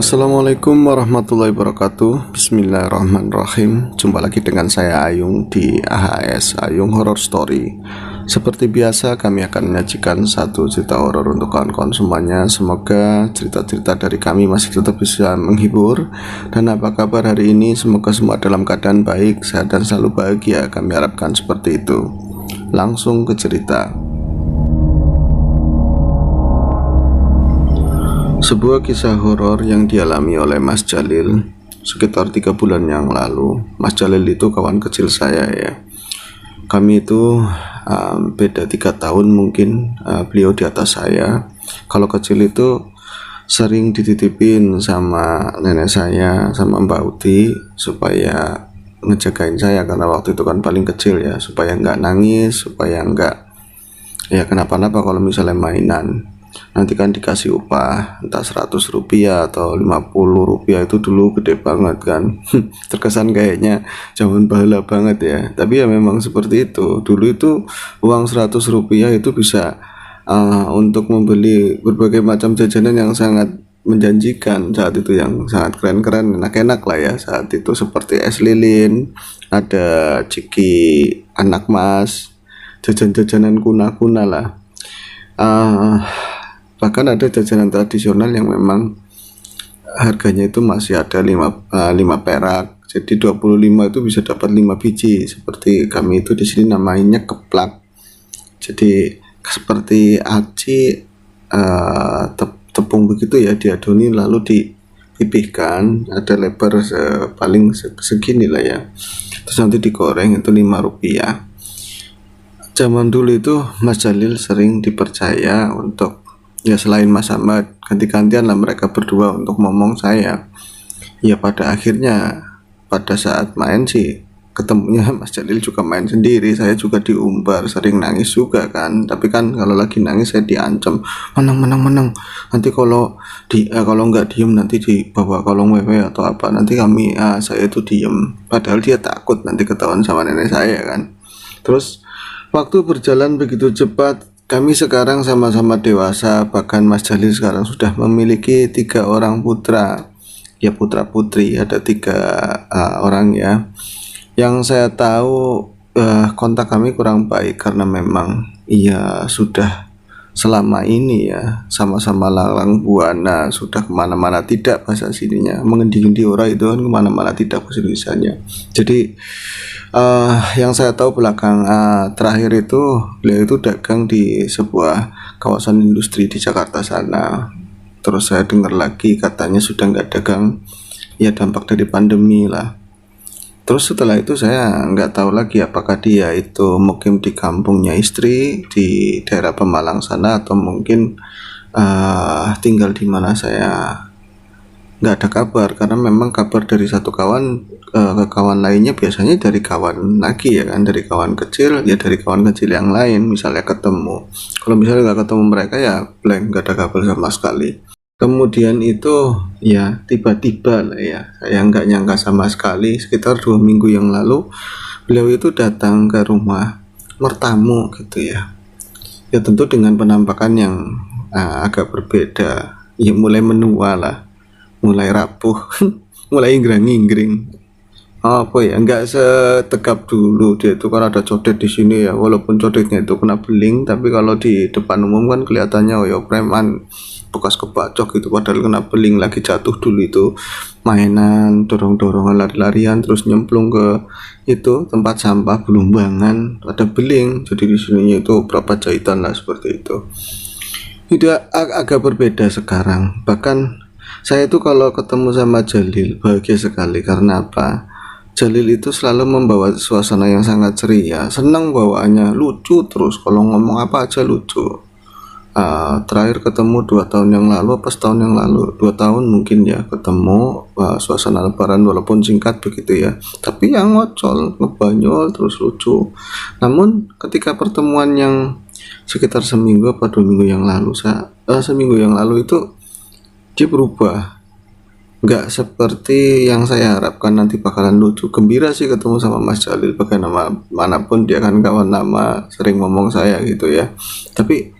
Assalamualaikum warahmatullahi wabarakatuh. Bismillahirrahmanirrahim. Jumpa lagi dengan saya Ayung di AHS Ayung Horror Story. Seperti biasa kami akan menyajikan satu cerita horor untuk kawan-kawan semuanya. Semoga cerita-cerita dari kami masih tetap bisa menghibur. Dan apa kabar hari ini? Semoga semua dalam keadaan baik, sehat dan selalu bahagia. Kami harapkan seperti itu. Langsung ke cerita. Sebuah kisah horor yang dialami oleh Mas Jalil sekitar 3 bulan yang lalu. Mas Jalil itu kawan kecil saya ya. Kami itu beda 3 tahun mungkin. Beliau di atas saya. Kalau kecil itu sering dititipin sama nenek saya, sama Mbak Uti, supaya ngejagain saya karena waktu itu kan paling kecil ya, supaya nggak nangis, supaya nggak ya kenapa-napa kalau misalnya mainan. Nanti kan dikasih upah entah 100 rupiah atau 50 rupiah, itu dulu gede banget kan. Terkesan kayaknya zaman bahala banget ya, tapi ya memang seperti itu. Dulu itu uang 100 rupiah itu bisa untuk membeli berbagai macam jajanan yang sangat menjanjikan saat itu, yang sangat keren-keren, enak-enak lah ya saat itu, seperti es lilin, ada ciki anak mas, jajan-jajanan kuna-kuna lah. Bahkan ada jajanan tradisional yang memang harganya itu masih ada 5 perak. Jadi 25 itu bisa dapat 5 biji. Seperti kami itu di sini namanya keplak. Jadi seperti aci tepung begitu ya, diadoni lalu dipipihkan, ada lebar paling segini lah ya. Terus nanti digoreng, itu 5 rupiah. Zaman dulu itu Mas Jalil sering dipercaya untuk, ya selain Mas Ahmad, ganti-gantian lah mereka berdua untuk ngomong saya. Ya pada akhirnya pada saat main sih ketemunya Mas Jalil juga main sendiri, saya juga diumbar, sering nangis juga kan. Tapi kan kalau lagi nangis saya diancam, menang. Nanti kalau nggak diem nanti dibawa kolong wewe atau apa. Nanti saya itu diem. Padahal dia takut nanti ketahuan sama nenek saya kan. Terus waktu berjalan begitu cepat. Kami sekarang sama-sama dewasa, bahkan Mas Jalil sekarang sudah memiliki 3 orang putra, ya putra putri, ada 3 orang ya. Yang saya tahu kontak kami kurang baik karena memang ia sudah selama ini ya sama-sama lalang buana, sudah kemana-mana, tidak bahasa sininya, mengendi-endi orang itu kan kemana-mana, tidak bahasa Indonesianya. Jadi yang saya tahu belakang terakhir itu beliau itu dagang di sebuah kawasan industri di Jakarta sana. Terus saya dengar lagi katanya sudah nggak dagang, ya dampak dari pandemi lah. Terus setelah itu saya nggak tahu lagi apakah dia itu mukim di kampungnya istri di daerah Pemalang sana, atau mungkin tinggal di mana, saya nggak ada kabar. Karena memang kabar dari satu kawan ke kawan lainnya biasanya dari kawan lagi ya kan, dari kawan kecil ya, dari kawan kecil yang lain misalnya ketemu. Kalau misalnya nggak ketemu mereka ya blank, nggak ada kabar sama sekali. Kemudian itu ya tiba-tiba lah ya, saya nggak nyangka sama sekali, sekitar 2 minggu yang lalu beliau itu datang ke rumah mertamu gitu ya. Ya tentu dengan penampakan yang agak berbeda, ya mulai menua lah, mulai rapuh, mulai inggrang-inggring. Apa ya, nggak setegap dulu. Dia itu kan ada codet di sini ya, walaupun codetnya itu kena beling, tapi kalau di depan umum kan kelihatannya oh ya preman bekas kebacok gitu, padahal kena beling, lagi jatuh dulu itu mainan, dorong-dorongan, lari-larian, terus nyemplung ke itu tempat sampah Belumbangan, ada beling. Jadi di sininya itu berapa jahitan lah seperti itu. Tidak, agak berbeda sekarang. Bahkan saya itu kalau ketemu sama Jalil bahagia sekali. Karena apa? Jalil itu selalu membawa suasana yang sangat ceria, senang bawaannya, lucu terus, kalau ngomong apa aja lucu. Terakhir ketemu 2 tahun yang lalu apa setahun yang lalu, 2 tahun mungkin ya, ketemu suasana lebaran walaupun singkat begitu ya, tapi yang ngocol, ngebanyol terus lucu. Namun ketika pertemuan yang sekitar seminggu atau 2 minggu yang lalu, seminggu yang lalu itu dia berubah. Nggak seperti yang saya harapkan nanti bakalan lucu. Gembira sih ketemu sama Mas Jalil, bagaimanapun dia kan kawan lama, sering ngomong saya gitu ya. Tapi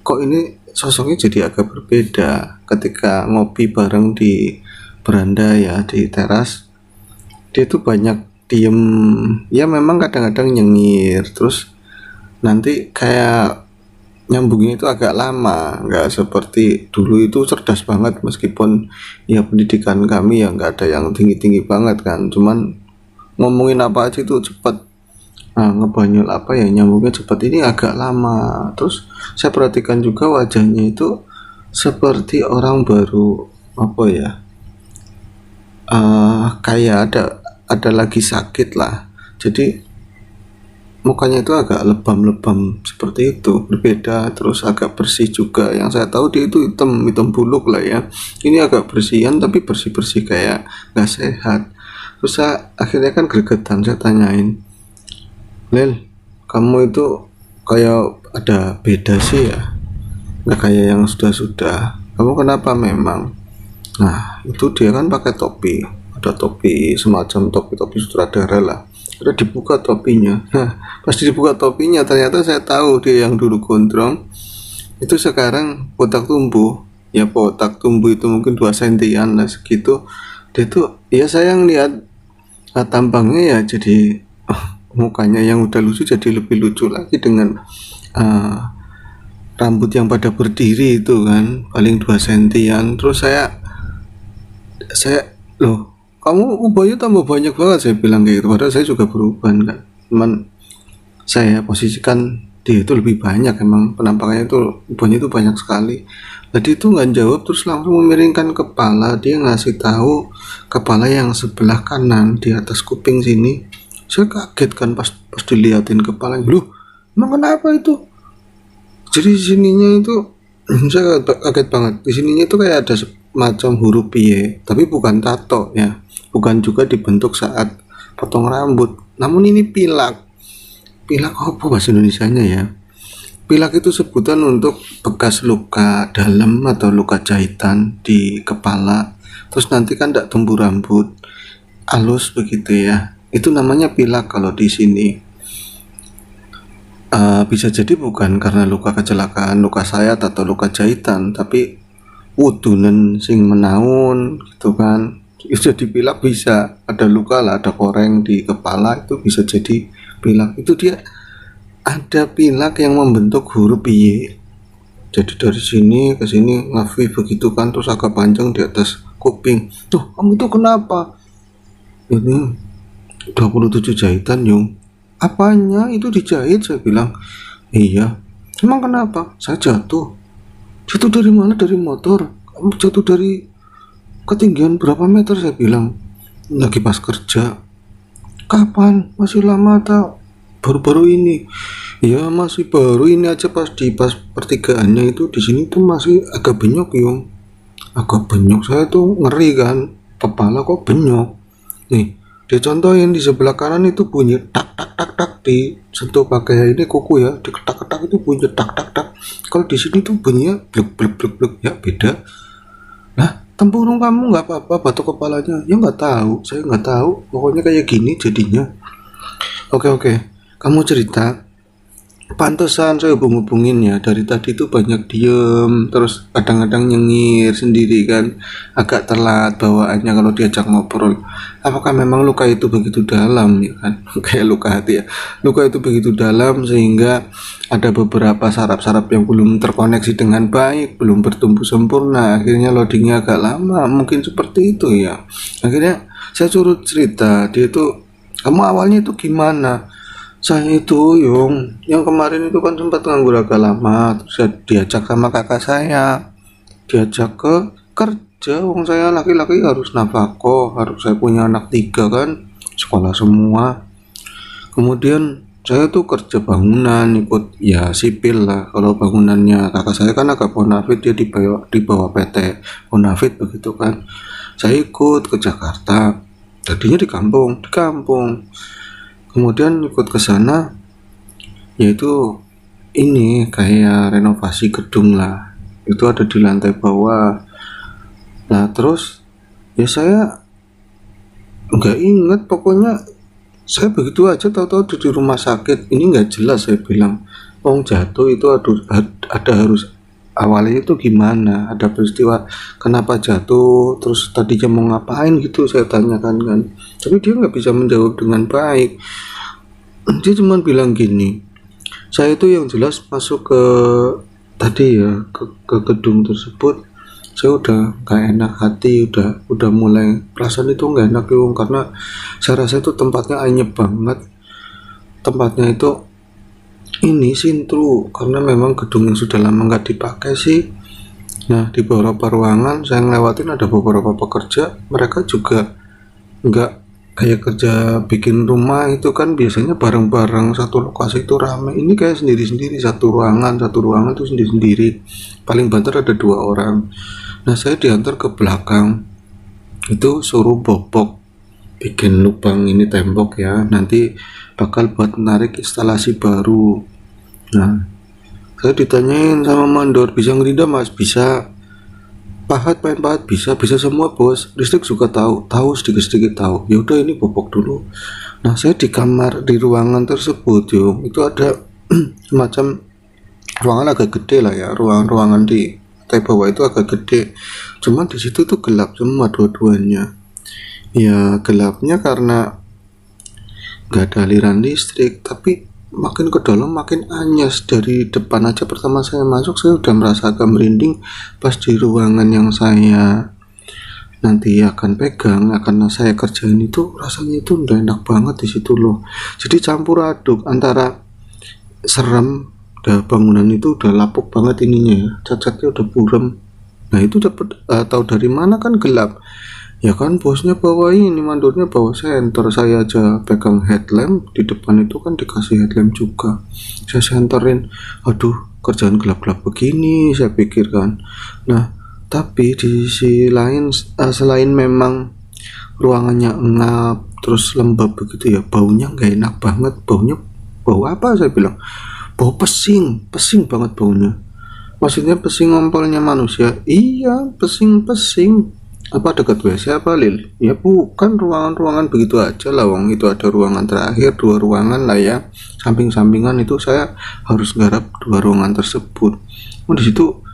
kok ini sosoknya jadi agak berbeda ketika ngopi bareng di beranda ya, di teras. Dia tuh banyak diem, ya memang kadang-kadang nyengir, terus nanti kayak nyambungnya itu agak lama, nggak seperti dulu itu cerdas banget, meskipun ya pendidikan kami ya nggak ada yang tinggi-tinggi banget kan, cuman ngomongin apa aja itu cepet. Nah, ngebanyol apa ya, nyambungnya cepet, ini agak lama. Terus saya perhatikan juga wajahnya itu seperti orang baru, apa ya, kayak ada lagi sakit lah, jadi mukanya itu agak lebam-lebam seperti itu, berbeda. Terus agak bersih juga, yang saya tahu dia itu hitam hitam buluk lah ya, ini agak bersihan tapi bersih-bersih kayak nggak sehat. Terus saya akhirnya kan gregetan, saya tanyain, Lel, kamu itu kayak ada beda sih ya, nggak kayak yang sudah-sudah, kamu kenapa memang? Nah itu dia kan pakai topi, ada topi semacam topi-topi sutradara lah, udah dibuka topinya. Nah pas dibuka topinya ternyata saya tahu dia yang dulu gondrong itu sekarang botak tumbuh. Ya botak tumbuh itu mungkin 2 sentian lah segitu. Dia tuh ya saya ngeliat tampangnya ya jadi mukanya yang udah lucu jadi lebih lucu lagi dengan uh, rambut yang pada berdiri itu kan paling 2 sentian. Terus saya loh, kamu ubahnya tambah banyak banget, saya bilang kayak gitu, padahal saya juga beruban kan, cuman saya posisikan dia itu lebih banyak, emang penampakannya itu ubahnya itu banyak sekali. Tadi itu nggak jawab, terus langsung memiringkan kepala, dia ngasih tahu kepala yang sebelah kanan di atas kuping sini. Saya kaget kan pas diliatin kepalanya, loh emang kenapa itu? Jadi sininya itu saya kaget banget, di sininya itu kayak ada macam huruf Y, tapi bukan tato ya, bukan juga dibentuk saat potong rambut, namun ini pilak. Pilak apa bahasa Indonesianya ya? Pilak itu sebutan untuk bekas luka dalam atau luka jahitan di kepala, terus nanti kan tidak tumbuh rambut halus begitu ya, itu namanya pilak kalau di sini. Bisa jadi bukan karena luka kecelakaan, luka sayat atau luka jahitan, tapi wudunen sing menaun gitu kan, itu jadi pilak. Bisa ada luka lah, ada koreng di kepala, itu bisa jadi pilak. Itu dia ada pilak yang membentuk huruf Y, jadi dari sini ke sini ngafi begitu kan, terus agak panjang di atas kuping. Tuh kamu itu kenapa? Ini 27 jahitan Yung. Apanya itu dijahit? Saya bilang iya. Emang kenapa? Saya jatuh dari mana? Dari motor. Kamu jatuh dari ketinggian berapa meter? Saya bilang lagi pas kerja. Kapan? Masih lama atau baru-baru ini? Ya masih baru ini aja, pas pertigaannya itu di sini tuh masih agak benyok Yung, agak benyok. Saya tuh ngeri kan, kepala kok benyok. Nih dia contohin di sebelah kanan itu bunyi tak tak tak tak, disentuh pakai ini kuku ya, diketak-ketak itu bunyi tak tak tak. Kalau di sini tuh bunyinya blek blek blek blek, ya beda. Nah tempurung kamu nggak apa-apa batuk kepalanya? Ya nggak tahu, saya nggak tahu, pokoknya kayak gini jadinya. Oke, kamu cerita. Pantesan saya hubungin ya, dari tadi tuh banyak diem, terus kadang-kadang nyengir sendiri kan, agak telat bawaannya kalau diajak ngobrol. Apakah memang luka itu begitu dalam ya kan? Kayak luka hati ya, luka itu begitu dalam sehingga ada beberapa saraf-saraf yang belum terkoneksi dengan baik, belum bertumbuh sempurna, akhirnya loadingnya agak lama, mungkin seperti itu ya. Akhirnya saya suruh cerita, dia tuh, kamu awalnya itu gimana? Saya itu Yung, yang kemarin itu kan sempat nganggur agak lama, terus saya diajak sama kakak saya, diajak ke kerja. Wong saya laki-laki harus nafkah, harus, saya punya anak 3 kan, sekolah semua. Kemudian saya tuh kerja bangunan, ikut ya sipil lah. Kalau bangunannya kakak saya kan agak bonafit, dia di bawah PT bonafit begitu kan. Saya ikut ke Jakarta, tadinya di kampung. Kemudian ikut ke sana, yaitu ini kayak renovasi gedung lah, itu ada di lantai bawah. Nah terus ya saya nggak inget, pokoknya saya begitu aja tahu-tahu di rumah sakit. Ini nggak jelas, saya bilang jatuh itu ada harus awalnya itu gimana, ada peristiwa kenapa jatuh, terus tadinya mau ngapain gitu saya tanyakan kan, tapi dia nggak bisa menjawab dengan baik. Dia cuma bilang gini, saya itu yang jelas masuk ke tadi ya ke gedung tersebut, saya udah nggak enak hati, udah mulai perasaan itu nggak enak yung, karena saya rasa itu tempatnya anyep banget, tempatnya itu ini sintru, karena memang gedung yang sudah lama nggak dipakai sih. Nah, di beberapa ruangan saya ngelewatin ada beberapa pekerja, mereka juga nggak kayak kerja bikin rumah itu kan biasanya bareng-bareng satu lokasi itu rame. Ini kayak sendiri-sendiri, satu ruangan tuh sendiri-sendiri, paling banter ada 2 orang. Nah, saya diantar ke belakang, itu suruh bobok bikin lubang ini tembok ya, nanti bakal buat menarik instalasi baru. Nah, saya ditanyain sama mandor, bisa ngerida mas? Bisa. Pahat, main pahat, bisa semua bos. Listrik juga tahu sedikit tahu. Ya udah ini bobok dulu. Nah, saya di kamar di ruangan tersebut yo, itu ada semacam ruangan agak gede lah ya, ruangan di lantai bawah itu agak gede. Cuman di situ tuh gelap semua dua-duanya. Ya gelapnya karena nggak ada aliran listrik, tapi makin ke dalam makin anyes. Dari depan aja pertama saya masuk saya udah merasa agak merinding, pas di ruangan yang saya nanti akan pegang, akan saya kerjain itu rasanya itu udah enak banget di situ loh. Jadi campur aduk antara serem, udah bangunan itu udah lapuk banget ininya ya, cacatnya udah buram. Nah itu dapat tahu dari mana, kan gelap ya kan, bosnya bawa ini, mandornya bawa senter, saya aja pegang headlamp, di depan itu kan dikasih headlamp juga, saya senterin. Aduh, kerjaan gelap-gelap begini saya pikirkan. Nah tapi di sisi lain selain memang ruangannya engap terus lembab begitu ya, baunya nggak enak banget. Bau apa, saya bilang bau pesing banget baunya. Maksudnya pesing ngompolnya manusia? Iya, pesing apa dekat WC apa Lil? Ya bukan, ruangan-ruangan begitu aja lah wong, itu ada ruangan terakhir 2 ruangan lah ya, samping-sampingan itu saya harus garap 2 ruangan tersebut. Di situ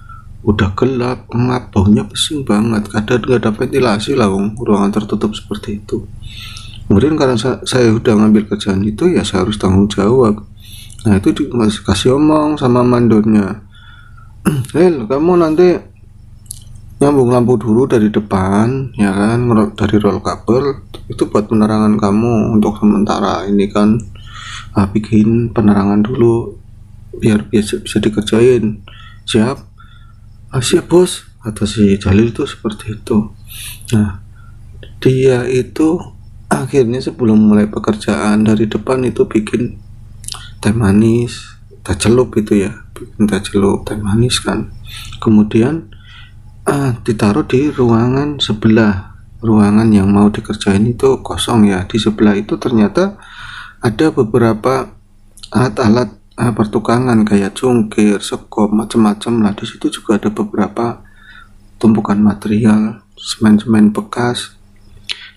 udah gelap, ngap, baunya pesing banget, kadang nggak ada ventilasi lah wong, ruangan tertutup seperti itu. Kemudian karena saya udah ngambil kerjaan itu ya saya harus tanggung jawab. Nah itu dikasih omong sama mandornya, Lil kamu nanti nyambung lampu dulu dari depan ya kan, dari roll kabel itu buat penerangan kamu untuk sementara ini kan, bikin penerangan dulu biar bisa dikerjain. Siap? Siap bos, kata si Jalil itu seperti itu. Nah dia itu akhirnya sebelum mulai pekerjaan dari depan itu bikin teh manis, teh celup itu ya, bikin teh celup, teh manis kan. Kemudian ditaruh di ruangan sebelah, ruangan yang mau dikerjain itu kosong ya. Di sebelah itu ternyata ada beberapa alat-alat pertukangan kayak cungkir, sekop, macam-macam lah. Di situ juga ada beberapa tumpukan material, semen-semen bekas.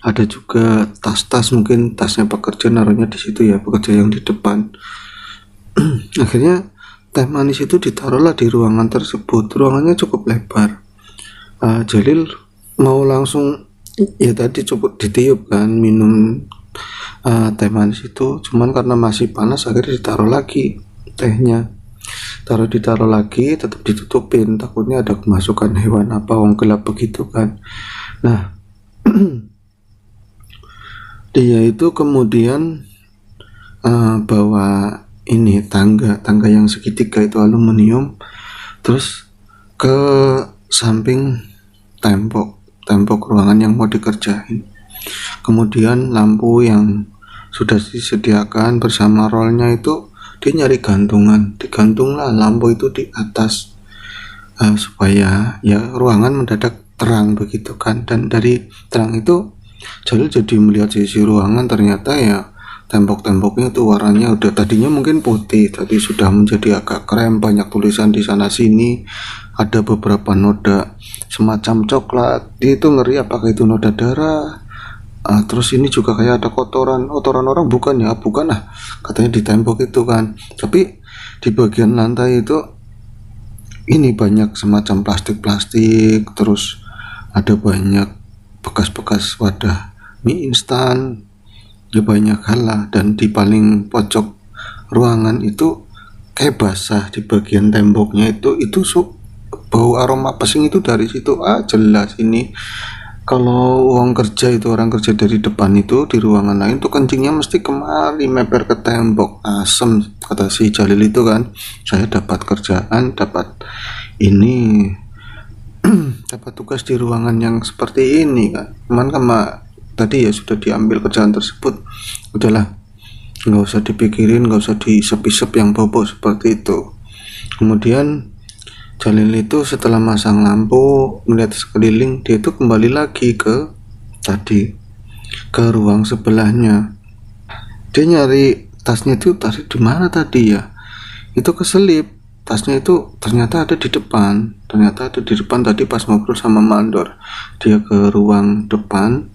Ada juga tas-tas, mungkin tasnya pekerja naruhnya di situ ya, pekerja yang di depan. Akhirnya teh manis itu ditaruhlah di ruangan tersebut. Ruangannya cukup lebar. Jalil mau langsung ya tadi coba ditiup kan, minum teh manis itu, cuman karena masih panas akhirnya ditaruh lagi tehnya, ditaruh lagi, tetap ditutupin, takutnya ada kemasukan hewan apa, wong gelap begitu kan. Nah dia itu kemudian bawa ini tangga yang segitiga itu aluminium, terus ke samping tembok ruangan yang mau dikerjain. Kemudian lampu yang sudah disediakan bersama rollnya itu dia nyari gantungan, digantunglah lampu itu di atas supaya ya ruangan mendadak terang begitu kan. Dan dari terang itu Jalil jadi melihat sisi ruangan, ternyata ya tembok-temboknya itu warnanya udah tadinya mungkin putih, tapi sudah menjadi agak krem, banyak tulisan di sana sini, ada beberapa noda semacam coklat. Dia itu ngeri apakah itu noda darah. Terus ini juga kayak ada kotoran orang, bukan katanya di tembok itu kan. Tapi di bagian lantai itu ini banyak semacam plastik-plastik, terus ada banyak bekas-bekas wadah mie instan, ya banyak hal lah. Dan di paling pojok ruangan itu kayak basah di bagian temboknya itu bau aroma pesing itu dari situ. Jelas ini kalau uang kerja itu, orang kerja dari depan itu di ruangan lain tuh kencingnya mesti kemari meper ke tembok. Asem, kata si Jalil itu kan. Saya dapat kerjaan, dapat ini dapat tugas di ruangan yang seperti ini kan. Cuman tadi ya sudah diambil kerjaan tersebut, udahlah, nggak usah dipikirin, nggak usah disep-isep yang bobo seperti itu. Kemudian Jalil itu setelah masang lampu, melihat sekeliling, dia itu kembali lagi ke ruang sebelahnya. Dia nyari tasnya itu tadi di mana tadi ya, itu keselip. Tasnya itu ternyata ada di depan, tadi pas ngobrol sama mandor. Dia ke ruang depan,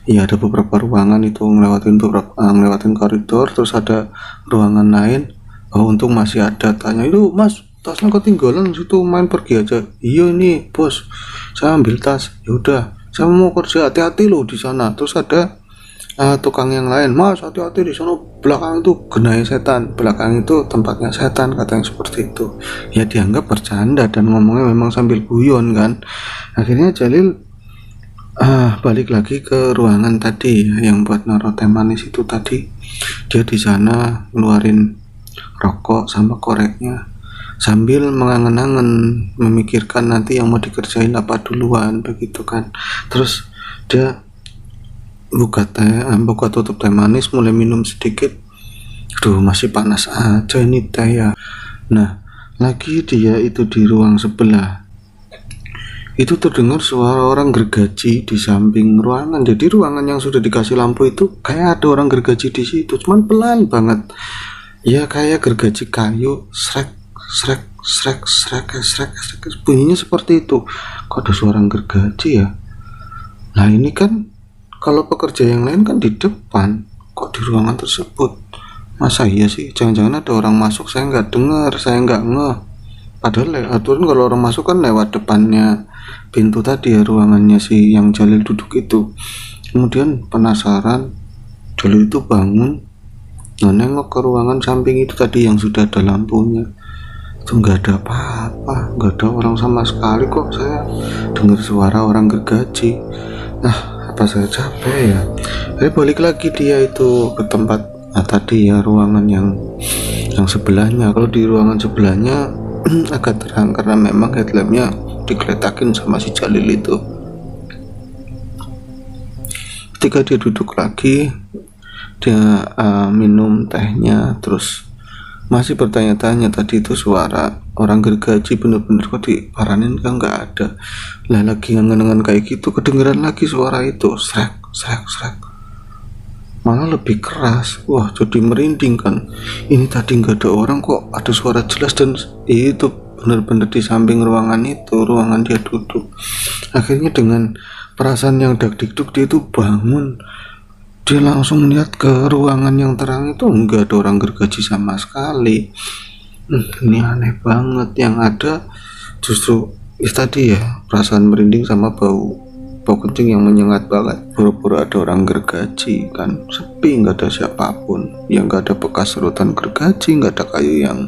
ya ada beberapa ruangan itu, ngelewatin koridor, terus ada ruangan lain. Untung masih ada. Tanya, itu mas, tasnya ketinggalan situ, main pergi aja. Iya ini bos, saya ambil tas. Yaudah, saya mau kerja, hati-hati loh di sana. Terus ada tukang yang lain, mas hati-hati di sana, belakang itu genai setan, belakang itu tempatnya setan, kata yang seperti itu. Ya dianggap bercanda dan ngomongnya memang sambil guyon kan. Akhirnya Jalil balik lagi ke ruangan tadi yang buat naruh teh manis itu tadi. Dia di sana ngeluarin rokok sama koreknya sambil mengangen-angen memikirkan nanti yang mau dikerjain apa duluan begitu kan. Terus dia buka tutup teh manis, mulai minum sedikit. Masih panas aja ini teh ya. Nah, lagi dia itu di ruang sebelah, itu terdengar suara orang gergaji di samping ruangan. Jadi ruangan yang sudah dikasih lampu itu kayak ada orang gergaji di situ, cuman pelan banget. Ya kayak gergaji kayu, srek srek srek srek srek srek, bunyinya seperti itu. Kok ada suara gergaji ya? Nah ini kan kalau pekerja yang lain kan di depan, kok di ruangan tersebut? Masa iya sih? Jangan-jangan ada orang masuk, saya nggak dengar, saya nggak ngeh. Padahal aturan kalau orang masuk kan lewat depannya pintu tadi ya, ruangannya si yang Jalil duduk itu. Kemudian penasaran, Jalil itu bangun, nengok ke ruangan samping itu tadi yang sudah ada lampunya. Itu nggak ada apa-apa, nggak ada orang sama sekali. Kok saya dengar suara orang gergaji? Nah, apa saya capek ya? Jadi balik lagi dia itu ke tempat tadi ya, ruangan yang sebelahnya. Kalau di ruangan sebelahnya agak terang karena memang headlampnya digeletakin sama si Jalil itu. Ketika dia duduk lagi, dia minum tehnya, terus masih bertanya-tanya tadi itu suara orang gergaji bener-bener kok diparanin kan nggak ada. Lah lagi ngangen-ngangen kayak gitu, kedengeran lagi suara itu, srek srek srek, malah lebih keras. Wah, jadi merinding kan. Ini tadi nggak ada orang kok ada suara jelas, dan itu benar-benar di samping ruangan itu, ruangan dia duduk. Akhirnya dengan perasaan yang dak-dikduk dia itu bangun. Dia langsung lihat ke ruangan yang terang itu, nggak ada orang gergaji sama sekali. Ini aneh banget. Yang ada justru tadi ya, perasaan merinding sama bau kencing yang menyengat banget. Pura-pura ada orang gergaji kan, sepi, nggak ada siapapun. Yang nggak ada bekas serutan gergaji, nggak ada kayu yang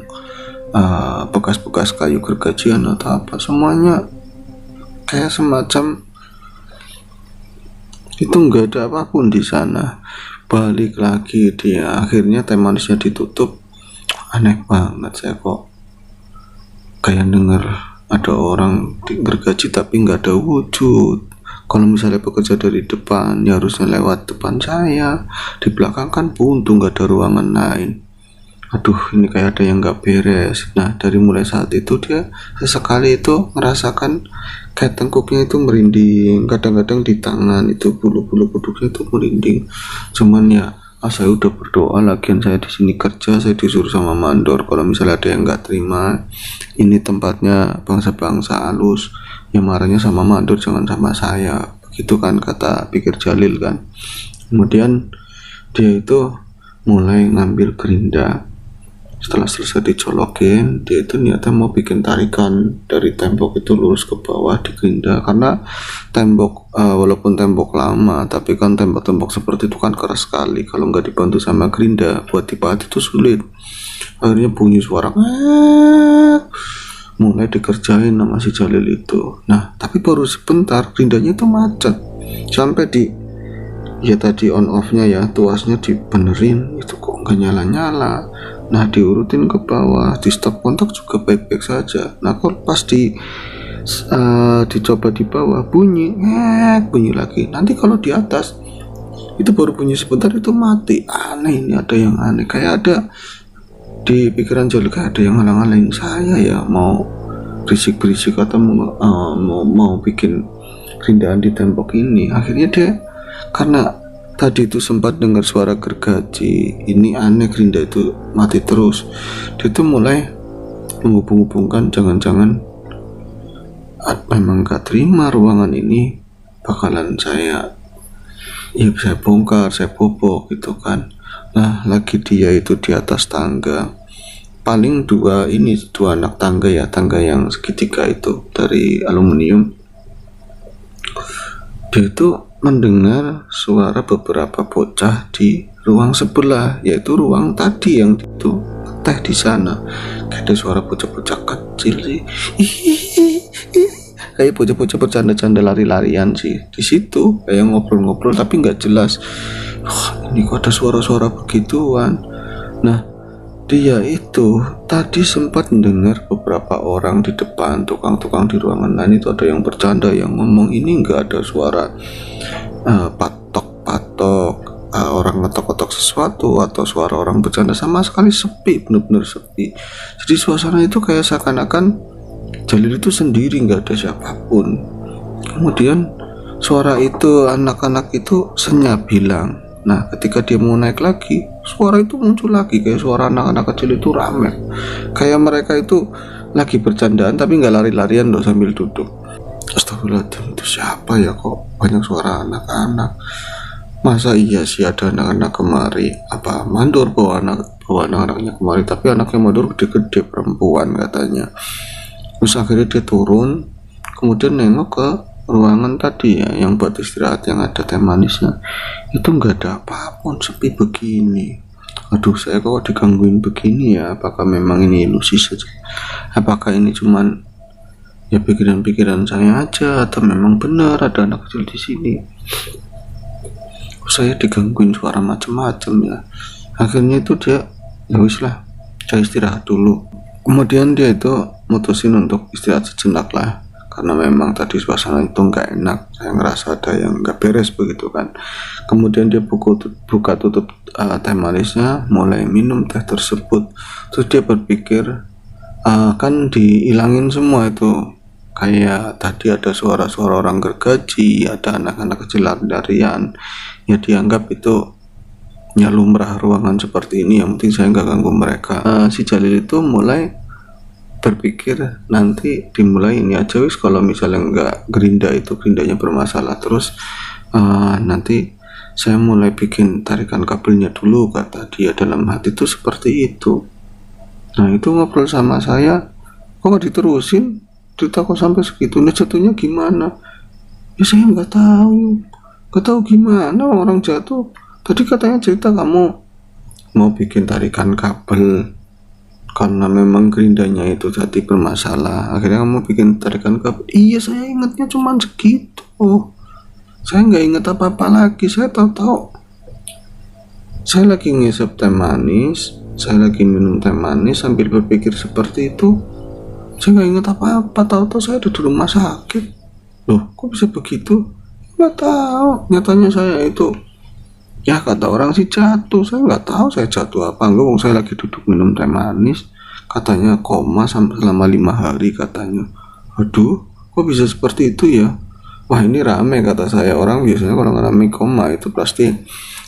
bekas-bekas kayu gergajian atau apa. Semuanya kayak semacam itu, nggak ada apapun di sana. Balik lagi dia, akhirnya teh manisnya ditutup. Aneh banget, saya kok kayak denger ada orang gergaji tapi nggak ada wujud. Kalau misalnya bekerja dari depan ya harusnya lewat depan saya, di belakang kan buntu, nggak ada ruangan lain. Aduh, ini kayak ada yang nggak beres. Nah, dari mulai saat itu dia sesekali itu merasakan kayak tengkuknya itu merinding. Kadang-kadang di tangan itu bulu-bulu kuduknya itu merinding. Cuman ya, saya udah berdoa, lagian saya di sini kerja, saya disuruh sama mandor kalau misalnya ada yang nggak terima, ini tempatnya bangsa-bangsa halus, yang marahnya sama mandor jangan sama saya. Begitu kan kata pikir Jalil kan. Kemudian dia itu mulai ngambil gerinda. Setelah selesai dijolokin, dia itu niatnya mau bikin tarikan dari tembok itu lurus ke bawah di gerinda, karena tembok walaupun tembok lama, tapi kan tembok-tembok seperti itu kan keras sekali, kalau nggak dibantu sama gerinda buat dipahat itu sulit. Akhirnya bunyi suara mulai dikerjain sama si Jalil itu. Nah tapi baru sebentar gerindanya itu macet sampai di ya tadi on off nya ya, tuasnya dibenerin itu kok nggak nyala-nyala. Nah diurutin ke bawah, di stop kontak juga baik-baik saja. Nah kalau pas dicoba di bawah bunyi lagi. Nanti kalau di atas itu baru bunyi sebentar itu mati. Aneh, ini ada yang aneh, kayak ada di pikiran Jalil kayak ada yang ngalang-ngalangin saya ya, mau berisik-berisik atau mau bikin rindaan di tembok ini. Akhirnya dia, karena tadi itu sempat dengar suara gergaji, ini aneh, gerinda itu mati terus, dia tuh mulai menghubung-hubungkan jangan-jangan memang gak terima ruangan ini bakalan saya bongkar, saya bobok gitu kan. Nah lagi dia itu di atas tangga, paling dua anak tangga ya, tangga yang segitiga itu dari aluminium. Dia itu mendengar suara beberapa bocah di ruang sebelah, yaitu ruang tadi yang itu teh di sana. Kayak ada suara bocah-bocah kecil sih, kayak bocah-bocah bercanda-canda lari-larian sih di situ, kayak ngobrol-ngobrol tapi nggak jelas. Ini kok ada suara-suara begituan. Nah dia itu tadi sempat mendengar beberapa orang di depan, tukang-tukang di ruangan lain itu ada yang bercanda, yang ngomong ini nggak ada suara patok-patok orang ngetok-ngetok sesuatu atau suara orang bercanda, sama sekali sepi, benar-benar sepi. Jadi suasana itu kayak seakan-akan Jalil itu sendiri, nggak ada siapapun. Kemudian suara itu anak-anak itu senyap hilang. Nah ketika dia mau naik lagi, suara itu muncul lagi, kayak suara anak-anak kecil itu rame, kayak mereka itu lagi bercandaan tapi nggak lari-larian loh sambil duduk. Astagfirullahaladzim, itu siapa ya, kok banyak suara anak-anak? Masa iya sih ada anak-anak kemari? Apa mandor bawa anak-anaknya kemari? Tapi anaknya mandor gede-gede, perempuan katanya. Terus akhirnya dia turun, kemudian nengok ke ruangan tadi ya, yang buat istirahat, yang ada teh manisnya. Itu nggak ada apapun, sepi begini. Aduh, saya kok digangguin begini ya? Apakah memang ini ilusi saja? Apakah ini cuman ya pikiran-pikiran saya aja, atau memang benar ada anak kecil di sini? Saya digangguin suara macam-macam ya. Akhirnya itu dia ya wis lah, saya istirahat dulu. Kemudian dia itu mutusin untuk istirahat sejenak lah, karena memang tadi suasana itu nggak enak, saya ngerasa ada yang nggak beres begitu kan. Kemudian dia buka tutup teh manisnya, mulai minum teh tersebut. Terus dia berpikir kan dihilangin semua itu, kayak tadi ada suara-suara orang gergaji, ada anak-anak kecil lari-larian, ya dianggap itu ya lumrah ruangan seperti ini, yang penting saya nggak ganggu mereka. Si Jalil itu mulai berpikir nanti dimulai ini aja wis, kalau misalnya nggak gerindanya bermasalah terus nanti saya mulai bikin tarikan kabelnya dulu, kata dia dalam hati itu seperti itu. Nah itu ngobrol sama saya, kok nggak diterusin, cerita kok sampai segitunya, jatuhnya gimana? Ya saya nggak tahu gimana orang jatuh. Tadi katanya cerita kamu mau bikin tarikan kabel karena memang gerindanya itu tadi bermasalah, akhirnya kamu bikin tarikan kabel. Iya saya ingatnya cuma segitu, saya nggak ingat apa-apa lagi. Saya tahu saya lagi ngisep teh manis, saya lagi minum teh manis sambil berpikir seperti itu. Saya nggak ingat apa-apa, tahu-tahu saya ada di rumah sakit. Loh kok bisa begitu? Nggak tahu, nyatanya saya itu ya kata orang sih jatuh. Saya nggak tahu saya jatuh apa enggak, saya lagi duduk minum teh manis, katanya koma selama 5 hari katanya. Aduh kok bisa seperti itu ya? Wah ini rame, kata saya. Orang biasanya kalau ngalami koma itu pasti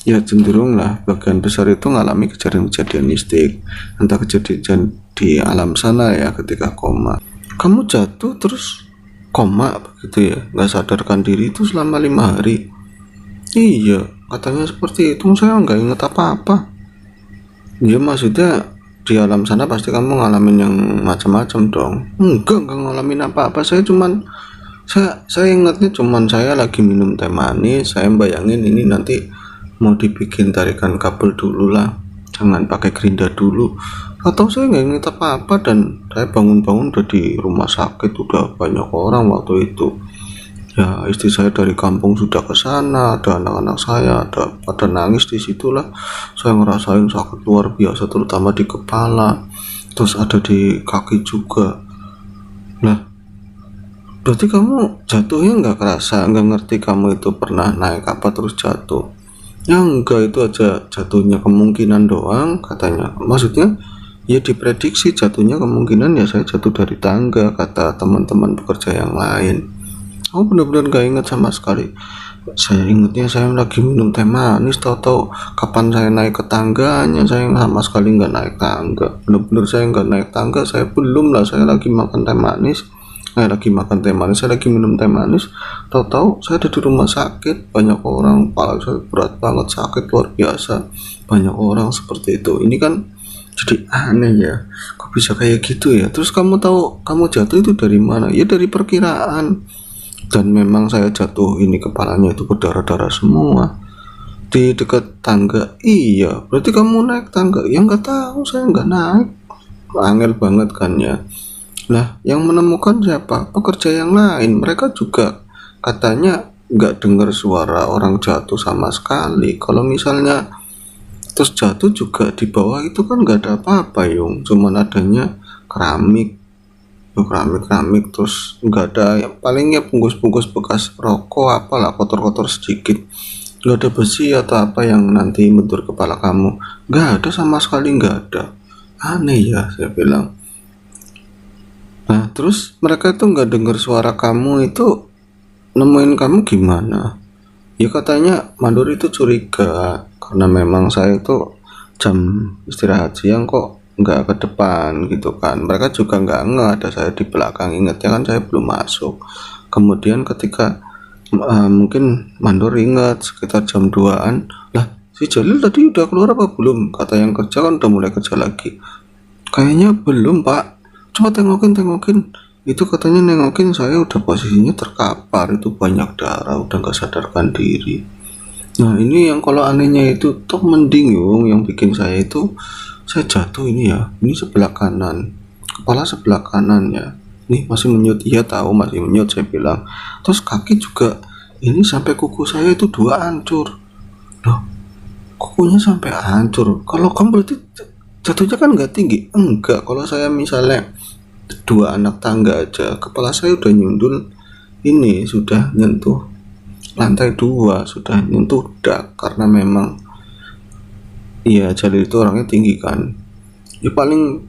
ya cenderung lah bagian besar itu ngalami kejadian-kejadian mistik, entah kejadian di alam sana ya ketika koma. Kamu jatuh terus koma begitu ya, nggak sadarkan diri itu selama 5 hari? Iya katanya seperti itu, saya nggak ingat apa-apa. Ya maksudnya di alam sana pasti kamu ngalamin yang macam-macam dong. Enggak ngalamin apa-apa. Saya ingatnya cuman saya lagi minum teh manis, saya bayangin ini nanti mau dibikin tarikan kabel dulu lah, jangan pakai gerinda dulu. Atau saya nggak ingat apa-apa, dan saya bangun-bangun udah di rumah sakit, udah banyak orang waktu itu. Ya, istri saya dari kampung sudah ke sana, ada anak-anak saya, ada pada nangis di situlah. Saya ngerasain sakit luar biasa, terutama di kepala, terus ada di kaki juga. Nah, berarti kamu jatuhnya nggak kerasa, nggak ngerti kamu itu pernah naik apa terus jatuh? Ya enggak, itu aja jatuhnya kemungkinan doang katanya. Maksudnya ya diprediksi jatuhnya kemungkinan ya saya jatuh dari tangga, kata teman-teman pekerja yang lain. Aku benar-benar gak ingat sama sekali. Saya ingatnya saya lagi minum teh manis, tahu-tahu kapan saya naik ke tangganya, saya sama sekali nggak naik tangga. Benar-benar saya nggak naik tangga, saya belum lah, saya lagi makan teh manis. Saya lagi minum teh manis, tahu-tahu saya ada di rumah sakit, banyak orang, kepala saya berat banget, sakit luar biasa, banyak orang seperti itu. Ini kan jadi aneh ya, kok bisa kayak gitu ya. Terus kamu tahu kamu jatuh itu dari mana? Ya dari perkiraan. Dan memang saya jatuh, ini kepalanya itu berdarah-darah semua di dekat tangga. Iya, berarti kamu naik tangga? Ya nggak tahu, saya nggak naik. Angel banget kan ya. Nah, yang menemukan siapa? Pekerja yang lain. Mereka juga katanya nggak dengar suara orang jatuh sama sekali. Kalau misalnya terus jatuh juga di bawah itu kan nggak ada apa-apa, Yung. Cuman adanya keramik, terus nggak ada, ya palingnya bungkus-bungkus bekas rokok apalah, kotor-kotor sedikit. Nggak ada besi atau apa yang nanti bentur kepala kamu. Nggak ada sama sekali, nggak ada. Aneh ya, saya bilang. Nah, terus mereka itu nggak dengar suara kamu itu, nemuin kamu gimana? Ya katanya mandor itu curiga karena memang saya itu jam istirahat siang kok nggak ke depan gitu kan. Mereka juga nggak ada saya di belakang, ingatnya kan saya belum masuk. Kemudian ketika mungkin mandor ingat sekitar jam 2-an, lah si Jalil tadi udah keluar apa belum? Kata yang kerja kan udah mulai kerja lagi. Kayaknya belum, Pak. Coba tengokin. Itu katanya nengokin saya udah posisinya terkapar, itu banyak darah, udah nggak sadarkan diri. Nah, ini yang kalau anehnya itu toh mending Yung, yang bikin saya itu saya jatuh ini ya, ini sebelah kanan, kepala sebelah kanan ya. Nih masih menyut, iya tahu masih menyut, saya bilang. Terus kaki juga, ini sampai kuku saya itu 2 hancur. Loh, kukunya sampai hancur. Kalau kamu berarti jatuhnya kan nggak tinggi? Enggak, kalau saya misalnya 2 anak tangga aja, kepala saya udah nyundul, ini sudah nyentuh lantai 2, sudah nyentuh dak, karena memang iya Jalil itu orangnya tinggi kan, ya paling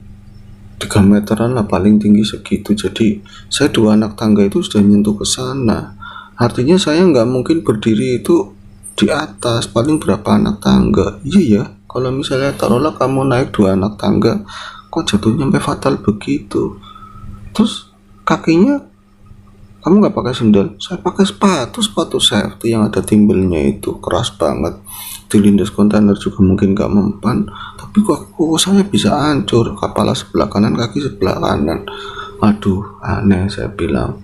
3 meteran lah paling tinggi segitu. Jadi saya 2 anak tangga itu sudah nyentuh ke sana, artinya saya nggak mungkin berdiri itu di atas, paling berapa anak tangga. Iya ya, kalau misalnya taruhlah kamu naik 2 anak tangga, kok jatuhnya sampai fatal begitu. Terus kakinya kamu nggak pakai sendal, saya pakai sepatu safety yang ada timbelnya, itu keras banget, dilindas kontainer juga mungkin nggak mempan, tapi kok kuku saya bisa hancur, kepala sebelah kanan, kaki sebelah kanan. Aduh, aneh, saya bilang.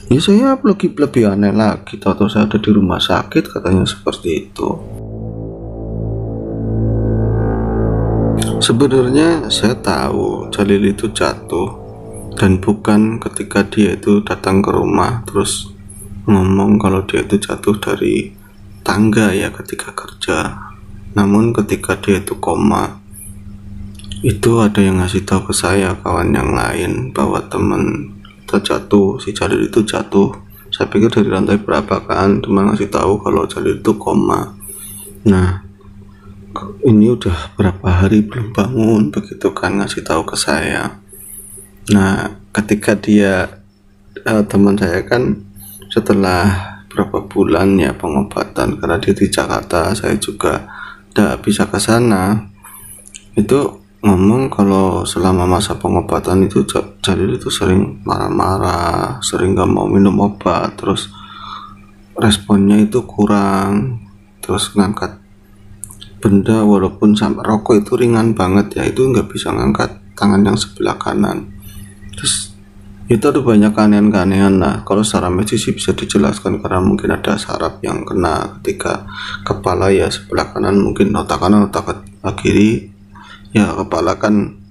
Ya saya lebih aneh lagi, tahu saya ada di rumah sakit katanya seperti itu. Sebenarnya saya tahu Jalil itu jatuh, dan bukan ketika dia itu datang ke rumah terus ngomong kalau dia itu jatuh dari tangga ya ketika kerja, namun ketika dia itu koma, itu ada yang ngasih tahu ke saya, kawan yang lain, bahwa teman kita jatuh, si Jalil itu jatuh, saya pikir dari lantai berapa kan, cuma ngasih tahu kalau Jalil itu koma. Nah, ini udah berapa hari belum bangun, begitu kan ngasih tahu ke saya. Nah, ketika dia teman saya kan setelah berapa bulan ya pengobatan, karena dia di Jakarta, saya juga tidak bisa ke sana, itu ngomong kalau selama masa pengobatan itu Jalil itu sering marah-marah, sering gak mau minum obat, terus responnya itu kurang, terus ngangkat benda, walaupun sampai rokok itu ringan banget ya, itu nggak bisa ngangkat tangan yang sebelah kanan. Terus itu ada banyak keanehan-keanehan. Nah, kalau secara medis sih bisa dijelaskan karena mungkin ada saraf yang kena ketika kepala ya sebelah kanan, mungkin otak kanan, otak kiri ya, kepala kan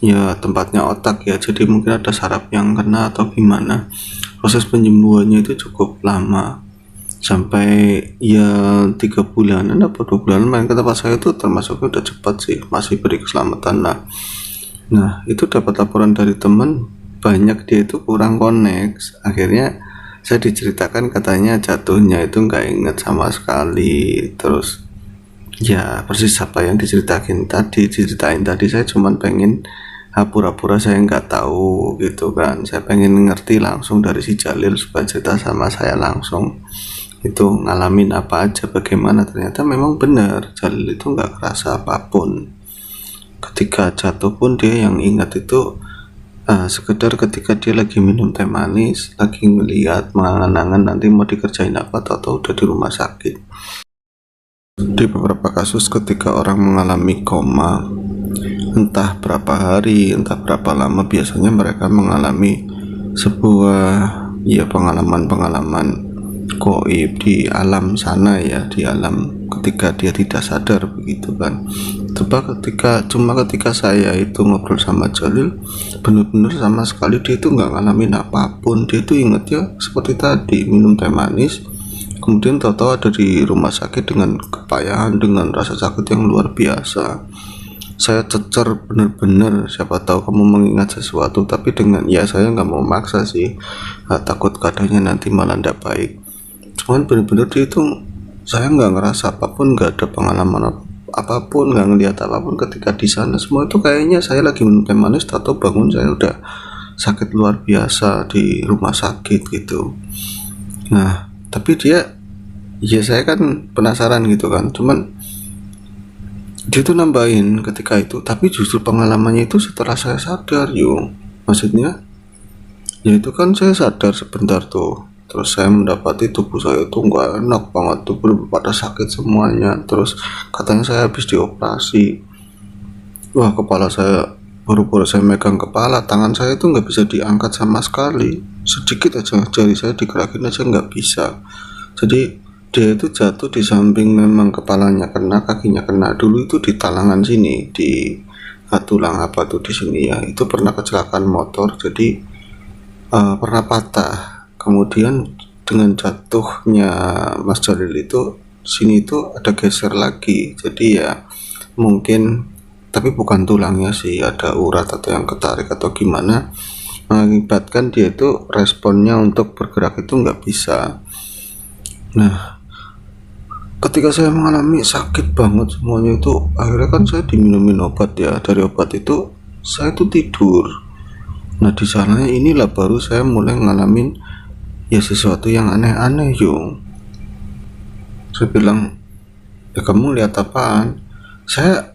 ya tempatnya otak ya, jadi mungkin ada saraf yang kena atau gimana. Proses penyembuhannya itu cukup lama, sampai ya 3 bulanan atau 2 bulanan. Main ke tempat saya itu termasuknya udah cepat sih, masih beri keselamatan. Nah itu dapat laporan dari teman, banyak dia itu kurang connect. Akhirnya saya diceritakan katanya jatuhnya itu nggak inget sama sekali. Terus ya persis apa yang diceritain tadi, saya cuman pengen pura-pura saya nggak tahu gitu kan. Saya pengen ngerti langsung dari si Jalil supaya cerita sama saya langsung itu ngalamin apa aja, bagaimana. Ternyata memang benar Jalil itu nggak kerasa apapun. Ketika jatuh pun dia yang ingat itu sekedar ketika dia lagi minum teh manis, lagi ngeliat mengangan-angan nanti mau dikerjain apa, atau udah di rumah sakit. Di beberapa kasus ketika orang mengalami koma, entah berapa hari, entah berapa lama, biasanya mereka mengalami sebuah ya pengalaman-pengalaman goib di alam sana ya, di alam ketika dia tidak sadar begitu kan. Ketika saya itu ngobrol sama Jalil, bener-bener sama sekali dia itu nggak ngalamin apapun. Dia itu inget ya seperti tadi, minum teh manis, kemudian tahu-tahu ada di rumah sakit dengan kepayahan, dengan rasa sakit yang luar biasa. Saya cecer bener-bener, siapa tahu kamu mengingat sesuatu, tapi dengan ya saya nggak mau maksa sih, takut kadangnya nanti malah ndak baik. Cuman bener-bener dia itu, saya nggak ngerasa apapun, nggak ada pengalaman apapun, nggak ngeliat apapun ketika di sana. Semua itu kayaknya saya lagi minum teh manis, atau bangun saya udah sakit luar biasa di rumah sakit gitu. Nah tapi dia, ya saya kan penasaran gitu kan, cuman dia tuh nambahin ketika itu, tapi justru pengalamannya itu setelah saya sadar yuk. Maksudnya ya itu kan saya sadar sebentar tuh, terus saya mendapati tubuh saya itu nggak enak banget, tubuh pada sakit semuanya. Terus katanya saya habis dioperasi. Wah, kepala saya, baru-baru saya megang kepala, tangan saya itu nggak bisa diangkat sama sekali, sedikit aja jari saya digerakin aja nggak bisa. Jadi dia itu jatuh di samping, memang kepalanya kena, kakinya kena. Dulu itu di talangan sini, di tulang apa tuh di sini ya, itu pernah kecelakaan motor, jadi pernah patah. Kemudian dengan jatuhnya Mas Jalil itu, sini itu ada geser lagi, jadi ya mungkin, tapi bukan tulangnya sih, ada urat atau yang ketarik atau gimana, mengakibatkan dia itu responnya untuk bergerak itu nggak bisa. Nah ketika saya mengalami sakit banget semuanya itu, akhirnya kan saya diminumin obat ya. Dari obat itu saya tuh tidur. Nah di sana inilah baru saya mulai ngalamin ya sesuatu yang aneh-aneh yung. Saya bilang, ya kamu lihat apaan? Saya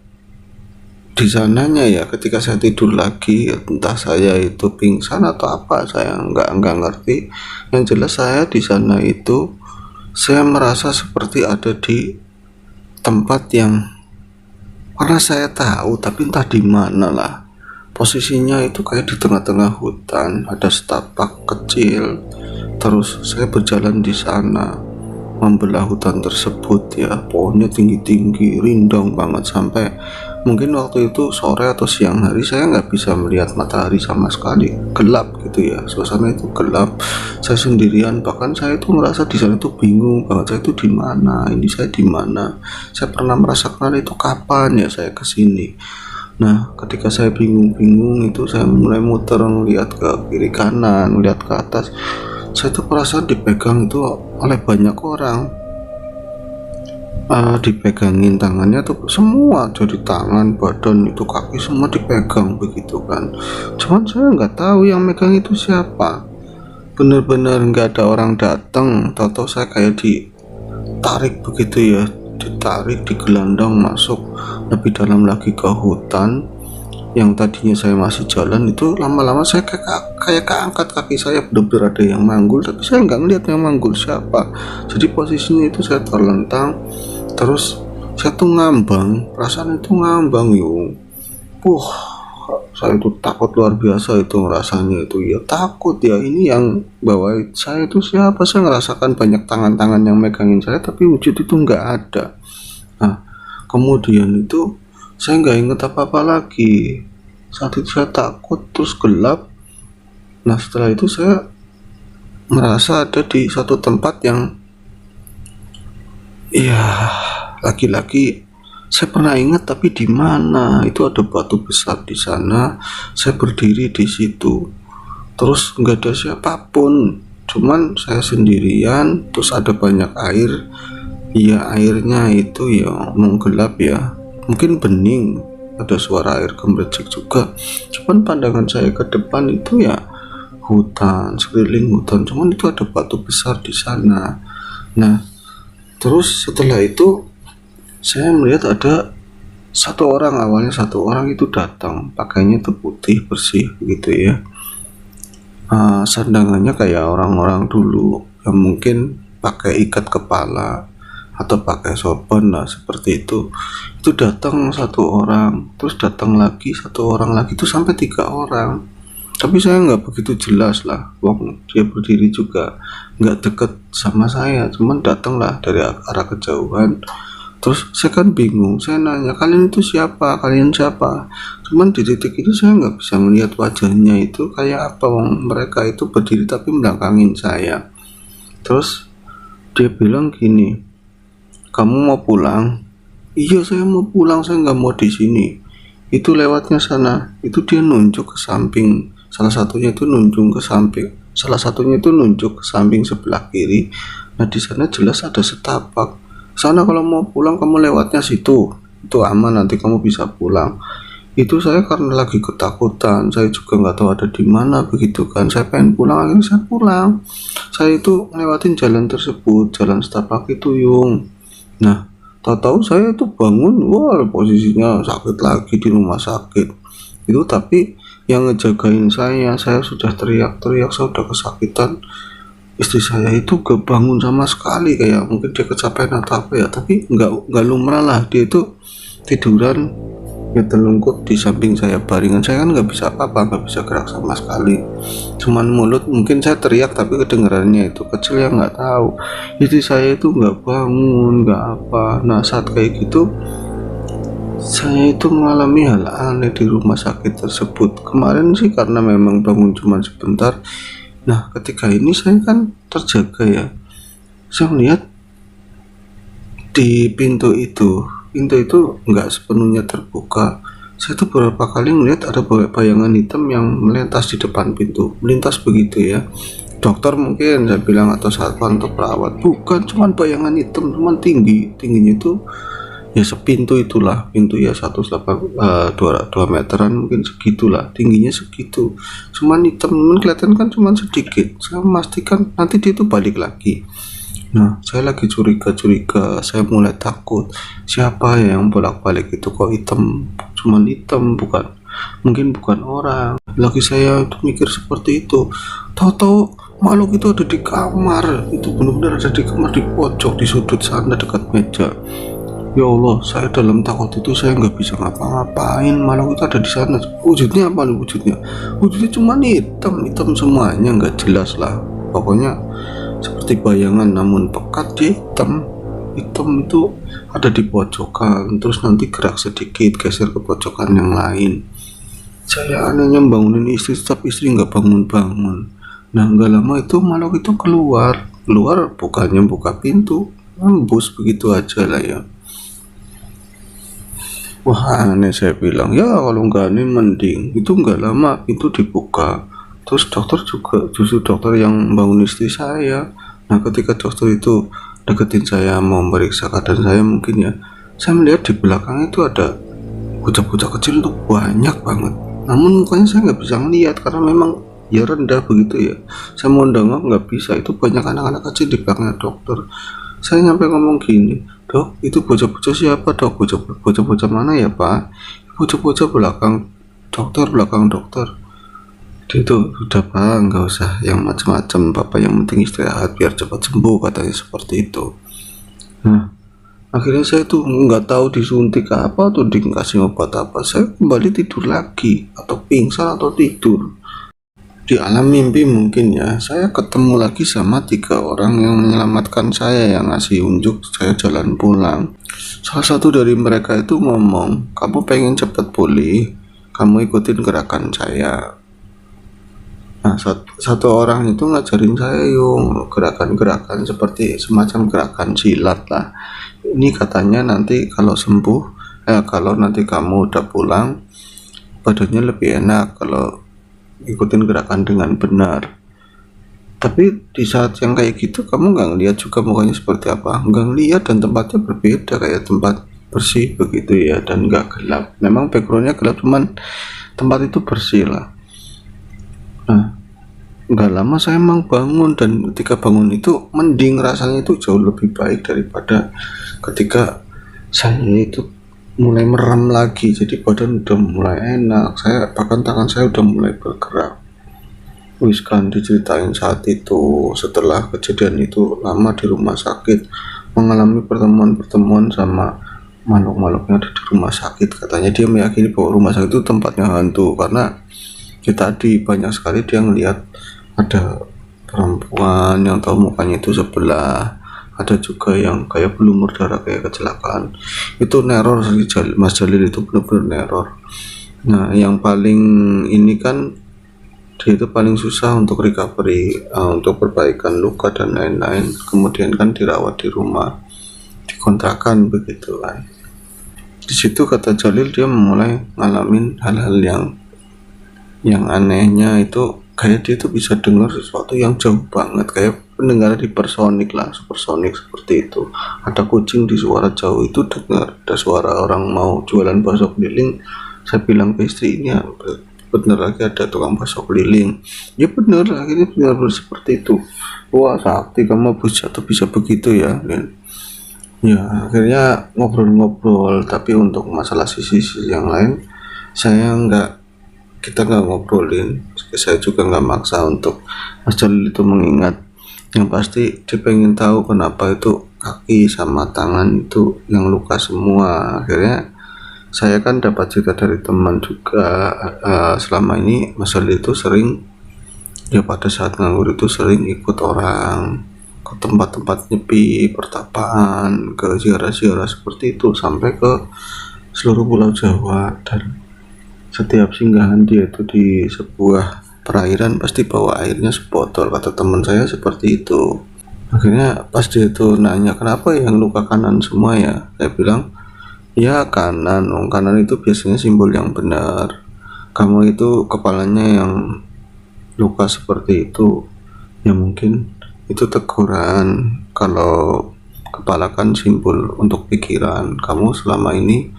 di sananya ya, ketika saya tidur lagi, entah saya itu pingsan atau apa, saya nggak ngerti. Yang jelas saya di sana itu, saya merasa seperti ada di tempat yang karena saya tahu, tapi entah di mana lah. Posisinya itu kayak di tengah-tengah hutan, ada setapak kecil. Terus saya berjalan di sana, membelah hutan tersebut ya, pohonnya tinggi-tinggi, rindang banget, sampai mungkin waktu itu sore atau siang hari saya nggak bisa melihat matahari sama sekali, gelap gitu ya, suasana itu gelap. Saya sendirian, bahkan saya itu merasa di sana itu bingung banget, saya itu di mana, ini saya di mana, saya pernah merasakan itu kapan ya saya kesini. Nah ketika saya bingung itu, saya mulai muter ngeliat ke kiri kanan, ngeliat ke atas. Saya tuh perasaan dipegang itu oleh banyak orang, dipegangin tangannya tuh semua, dari tangan, badan, itu kaki semua dipegang begitu kan. Cuman saya nggak tahu yang megang itu siapa, bener-bener nggak ada orang datang. Tahu-tahu saya kayak ditarik begitu ya, ditarik, digelandang masuk lebih dalam lagi ke hutan. Yang tadinya saya masih jalan itu, lama-lama saya kayak keangkat kaki saya, bener-bener ada yang manggul, tapi saya nggak ngeliat yang manggul siapa. Jadi posisinya itu saya terlentang, terus saya tuh ngambang, perasaan itu ngambang yuk. Wah, saya itu takut luar biasa itu rasanya itu ya, takut ya, ini yang bawa saya itu siapa. Saya ngerasakan banyak tangan-tangan yang megangin saya tapi wujud itu nggak ada. Nah, kemudian itu saya nggak inget apa-apa lagi. Saat itu saya takut, terus gelap. Nah, setelah itu saya merasa ada di satu tempat yang, ya, lagi-lagi saya pernah ingat tapi di mana itu ada batu besar di sana. Saya berdiri di situ, terus nggak ada siapapun, cuman saya sendirian. Terus ada banyak air, ya airnya itu ya menggelap ya, mungkin bening, ada suara air gemericik juga. Cuman pandangan saya ke depan itu ya hutan, sekeliling hutan, cuman itu ada batu besar di sana. Nah, terus setelah itu saya melihat ada satu orang, awalnya satu orang itu datang, pakainya itu putih bersih begitu ya. Sandangannya kayak orang-orang dulu yang mungkin pakai ikat kepala atau pakai sorban lah seperti itu. Itu datang satu orang, terus datang lagi satu orang lagi, itu sampai 3 orang. Tapi saya nggak begitu jelas lah, wong dia berdiri juga nggak deket sama saya, cuman datang lah dari arah kejauhan. Terus saya kan bingung, saya nanya, kalian itu siapa, kalian siapa. Cuman di titik itu saya nggak bisa melihat wajahnya itu kayak apa, wong mereka itu berdiri tapi belakangin saya. Terus dia bilang gini, kamu mau pulang? Iya, saya mau pulang, saya nggak mau di sini. Itu lewatnya sana, itu dia nunjuk ke samping, salah satunya itu nunjuk ke samping sebelah kiri. Nah, di sana jelas ada setapak. Sana kalau mau pulang kamu lewatnya situ, itu aman, nanti kamu bisa pulang. Itu saya karena lagi ketakutan, saya juga nggak tahu ada di mana begitu kan. Saya pengen pulang, akhirnya saya pulang. Saya itu lewatin jalan tersebut, jalan setapak itu yung. Nah, tahu-tahu saya itu bangun, wah posisinya sakit lagi di rumah sakit. Itu tapi yang ngejagain saya sudah teriak-teriak, saya udah kesakitan. Istri saya itu gak bangun sama sekali, kayak mungkin dia kecapean atau apa ya, tapi nggak lumrah lah, dia itu tiduran ya telungkup di samping saya baringan. Saya kan nggak bisa apa-apa, nggak bisa gerak sama sekali, cuman mulut mungkin saya teriak tapi kedengarannya itu kecil ya, nggak tahu. Istri saya itu nggak bangun, nggak apa. Nah, saat kayak gitu saya itu mengalami hal aneh di rumah sakit tersebut. Kemarin sih karena memang bangun cuma sebentar. Nah, ketika ini saya kan terjaga ya. Saya melihat di pintu itu nggak sepenuhnya terbuka. Saya tuh beberapa kali melihat ada bayangan hitam yang melintas di depan pintu, melintas begitu ya. Dokter mungkin saya bilang, atau satpam atau perawat, bukan, cuman bayangan hitam, cuman tingginya itu ya sepintu itulah, pintu ya 2 meteran mungkin segitulah, tingginya segitu, cuman hitam, kelihatan kan cuman sedikit. Saya memastikan nanti dia itu balik lagi. Nah, saya lagi curiga, saya mulai takut, siapa ya yang bolak-balik itu, kok hitam, cuman hitam, mungkin bukan orang. Lagi saya itu mikir seperti itu, tahu-tahu makhluk itu ada di kamar, itu benar-benar ada di kamar, di pojok, di sudut sana dekat meja. Ya Allah, saya dalam takut itu saya nggak bisa ngapa-ngapain. Makhluk itu ada di sana. Wujudnya apa nih wujudnya? Wujudnya cuma hitam semuanya, nggak jelas lah. Pokoknya seperti bayangan namun pekat, dia hitam itu ada di pojokan. Terus nanti gerak sedikit, geser ke pojokan yang lain. Saya anehnya bangunin istri, tapi istri nggak bangun-bangun. Nah, nggak lama itu makhluk itu keluar, bukannya buka pintu, nembus begitu aja lah ya. Wah, aneh, saya bilang, ya kalau nggak aneh mending. Itu nggak lama pintu dibuka. Terus justru dokter yang bangun istri saya. Nah, ketika dokter itu deketin saya mau meriksa keadaan saya mungkin ya, saya melihat di belakang itu ada bocah-bocah kecil tuh banyak banget. Namun mukanya saya nggak bisa ngeliat karena memang ya rendah begitu ya. Saya mau nengok nggak bisa, itu banyak anak-anak kecil di belakang dokter. Saya nyampe ngomong gini, dok, itu bocah-bocah siapa dok? Bocah-bocah mana ya pak? Bocah-bocah belakang dokter. Dia itu udah pak, nggak usah yang macam-macam, bapak yang penting istirahat biar cepat sembuh, katanya seperti itu. Nah, Akhirnya saya tuh nggak tahu disuntik apa atau dikasih obat apa, saya kembali tidur lagi atau pingsan atau tidur. Di alam mimpi mungkin ya, saya ketemu lagi sama 3 orang yang menyelamatkan saya, yang ngasih unjuk saya jalan pulang. Salah satu dari mereka itu ngomong, kamu pengen cepat pulih, kamu ikutin gerakan saya. Nah, satu orang itu ngajarin saya yung gerakan-gerakan seperti semacam gerakan silat lah. Ini katanya nanti kalau sembuh, kalau nanti kamu udah pulang, badannya lebih enak kalau ikutin gerakan dengan benar. Tapi di saat yang kayak gitu kamu nggak ngeliat juga mukanya seperti apa, nggak ngeliat, dan tempatnya berbeda, kayak tempat bersih begitu ya, dan nggak gelap. Memang backgroundnya gelap, cuman tempat itu bersih lah. Nah, nggak lama saya emang bangun, dan ketika bangun itu mending, rasanya itu jauh lebih baik daripada ketika saya itu mulai merem lagi. Jadi badan udah mulai enak, saya bahkan tangan saya udah mulai bergerak. Wis kan diceritain saat itu, setelah kejadian itu lama di rumah sakit, mengalami pertemuan-pertemuan sama makhluk-makhluk yang ada di rumah sakit. Katanya dia meyakini bahwa rumah sakit itu tempatnya hantu, karena tadi banyak sekali dia ngelihat ada perempuan yang tahu mukanya itu sebelah, ada juga yang kayak belum berdarah kayak kecelakaan. Itu neror sih, Mas Jalil itu benar-benar neror. Nah, yang paling ini kan dia itu paling susah untuk recovery, untuk perbaikan luka dan lain-lain. Kemudian kan dirawat di rumah, dikontrakan begitu kan. Di situ kata Jalil dia mulai ngalamin hal-hal yang anehnya itu, kayak dia tuh bisa dengar sesuatu yang jauh banget, kayak pendengaran hipersonik lah, supersonik seperti itu. Ada kucing di suara jauh itu dengar, ada suara orang mau jualan bakso keliling. Saya bilang ke istri, ini bener lagi ada tukang bakso keliling. Ya bener, akhirnya benar-benar seperti itu. Wah, sakti kamu bisa begitu ya. Ya akhirnya ngobrol-ngobrol, tapi untuk masalah sisi-sisi yang lain kita nggak ngobrolin. Saya juga nggak maksa untuk Mas Jalil itu mengingat. Yang pasti dia pengen tahu kenapa itu kaki sama tangan itu yang luka semua. Akhirnya saya kan dapat cerita dari teman juga, selama ini Mas Jalil itu sering, ya pada saat nganggur itu sering ikut orang ke tempat-tempat nyepi, pertapaan, ke ziarah-ziarah seperti itu, sampai ke seluruh pulau Jawa. Dan setiap singgahan dia itu di sebuah perairan pasti bawa airnya sebotol, kata teman saya seperti itu. Akhirnya pas dia itu nanya kenapa yang luka kanan semua ya, saya bilang ya kanan, kanan itu biasanya simbol yang benar. Kamu itu kepalanya yang luka seperti itu, ya mungkin itu teguran. Kalau kepala kan simbol untuk pikiran, kamu selama ini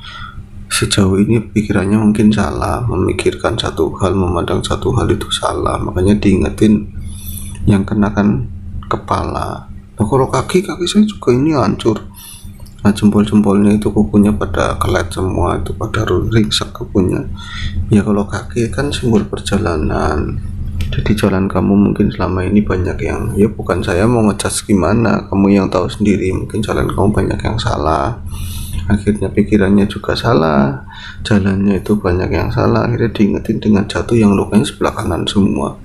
sejauh ini pikirannya mungkin salah, memikirkan satu hal, memandang satu hal itu salah, makanya diingetin yang kenakan kepala. Nah, kalau kaki saya juga ini hancur. Nah, jempol-jempolnya itu kukunya pada kelet semua, itu pada ringsek kukunya. Ya kalau kaki kan simbol perjalanan. Jadi jalan kamu mungkin selama ini banyak yang, ya bukan saya mau ngejudge gimana, kamu yang tahu sendiri, mungkin jalan kamu banyak yang salah. Akhirnya pikirannya juga salah, jalannya itu banyak yang salah, akhirnya diingetin dengan jatuh yang lukanya sebelah kanan semua.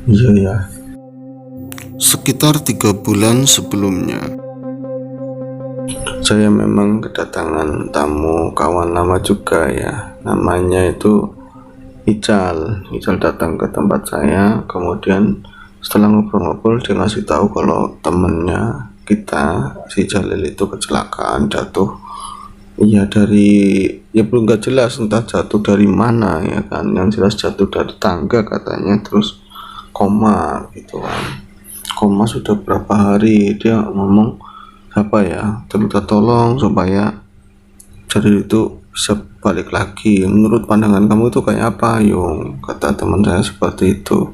Iya ya. Sekitar 3 bulan sebelumnya, saya memang kedatangan tamu kawan lama juga ya, namanya itu Ical datang ke tempat saya. Kemudian setelah ngobrol-ngobrol, dia ngasih tahu kalau temennya kita si Jalil itu kecelakaan, jatuh. Iya ya belum nggak jelas entah jatuh dari mana ya kan, yang jelas jatuh dari tangga katanya, terus koma gitu kan. Koma sudah berapa hari, dia ngomong apa ya, minta tolong supaya Jalil itu bisa balik lagi. Menurut pandangan kamu itu kayak apa Yung, kata teman saya seperti itu.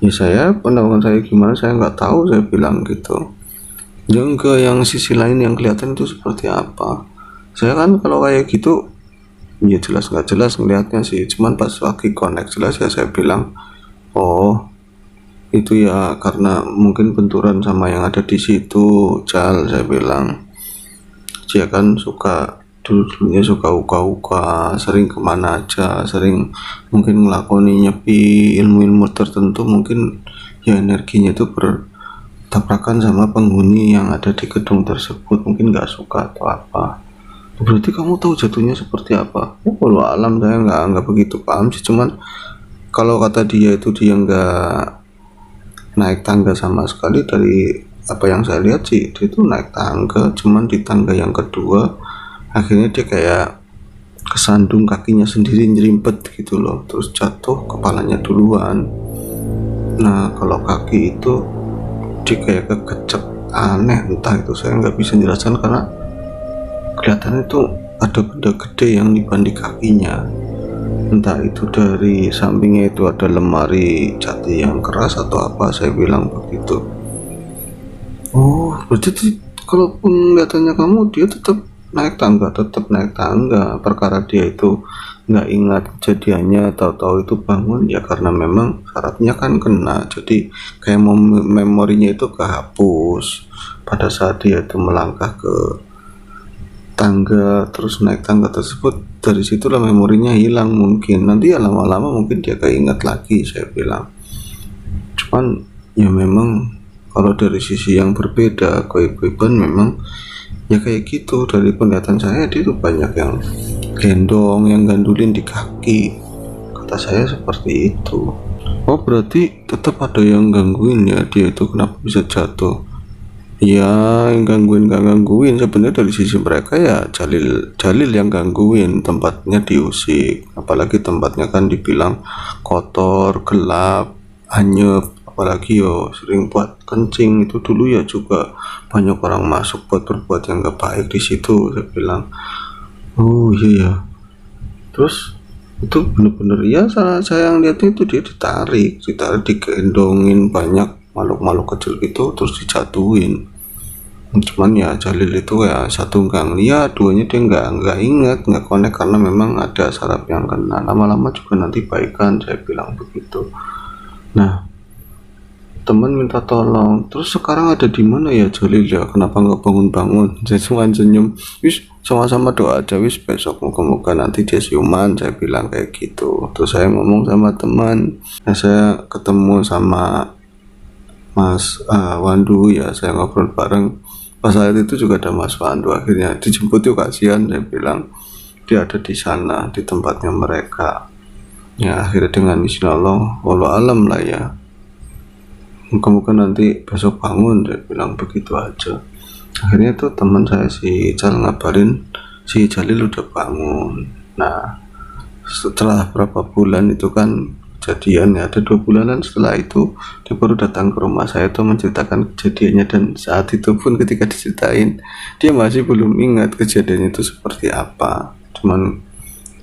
Ya pandangan saya gimana saya nggak tahu, saya bilang gitu. Ya enggak, yang sisi lain yang kelihatan itu seperti apa. Saya kan kalau kayak gitu ya jelas nggak jelas ngelihatnya sih, cuman pas lagi connect jelas ya saya bilang, oh itu ya karena mungkin benturan sama yang ada di situ, Jal, saya bilang. dia kan dulunya suka uka-uka, sering kemana aja, sering mungkin ngelakoni nyepi ilmu-ilmu tertentu, mungkin ya energinya itu bertabrakan sama penghuni yang ada di gedung tersebut, mungkin nggak suka atau apa. Berarti kamu tahu jatuhnya seperti apa? Ya walau alam, saya nggak begitu paham sih, cuman kalau kata dia itu dia nggak naik tangga sama sekali. Dari apa yang saya lihat sih, dia itu naik tangga, cuman di tangga yang kedua akhirnya dia kayak kesandung, kakinya sendiri nyerimpet gitu loh, terus jatuh, kepalanya duluan. Nah kalau kaki itu dia kayak kegecek aneh, entah itu, saya nggak bisa jelaskan karena kelihatannya itu ada benda gede yang niban di kakinya, entah itu dari sampingnya itu ada lemari jati yang keras atau apa, saya bilang begitu. Oh berarti kalaupun kelihatannya kamu, dia tetap naik tangga, perkara dia itu nggak ingat kejadiannya, tahu-tahu itu bangun ya karena memang syaratnya kan kena, jadi kayak memorinya itu kehapus pada saat dia itu melangkah ke tangga, terus naik tangga tersebut. Dari situlah memorinya hilang, mungkin nanti ya lama-lama mungkin dia keinget lagi, saya bilang. Cuman ya memang kalau dari sisi yang berbeda, goib-goiban memang ya kayak gitu. Dari penglihatan saya, dia tuh banyak yang gendong, yang gandulin di kaki, kata saya seperti itu. Oh berarti tetap ada yang gangguin ya dia itu, kenapa bisa jatuh? Ya yang gak gangguin sebenarnya dari sisi mereka ya Jalil yang gangguin, tempatnya diusik, apalagi tempatnya kan dibilang kotor, gelap, anyep, apalagi yo sering buat kencing. Itu dulu ya juga banyak orang masuk buat berbuat yang gak baik di situ, saya bilang. Oh iya ya. Terus itu bener-bener ya, saya yang lihatnya itu dia ditarik, digendongin banyak makhluk-makhluk kecil gitu, terus dijatuhin. Cuman ya Jalil itu ya satu nggak ngeliat, duanya dia nggak ingat, nggak connect karena memang ada saraf yang kena. Lama-lama juga nanti baikan, saya bilang begitu. Nah teman minta tolong, terus sekarang ada di mana ya Jalil ya, kenapa nggak bangun-bangun? Saya cuma senyum, wis sama-sama doa aja, wis besok moga-moga nanti dia siuman, saya bilang kayak gitu. Terus saya ngomong sama teman, saya ketemu sama Mas Wandu ya, saya ngobrol bareng. Pas saat itu juga ada Mas Wandu, akhirnya dijemput yuk, kasihan, saya bilang dia ada di sana di tempatnya mereka. Ya akhirnya dengan izin Allah, walau alam lah ya, moga-moga nanti besok bangun, saya bilang begitu aja. Akhirnya tuh teman saya si Cal ngabarin si Jalil udah bangun. Nah setelah berapa bulan itu kan kejadian ya, ada 2 bulanan setelah itu dia baru datang ke rumah saya tuh menceritakan kejadiannya. Dan saat itu pun ketika diceritain, dia masih belum ingat kejadian itu seperti apa. Cuman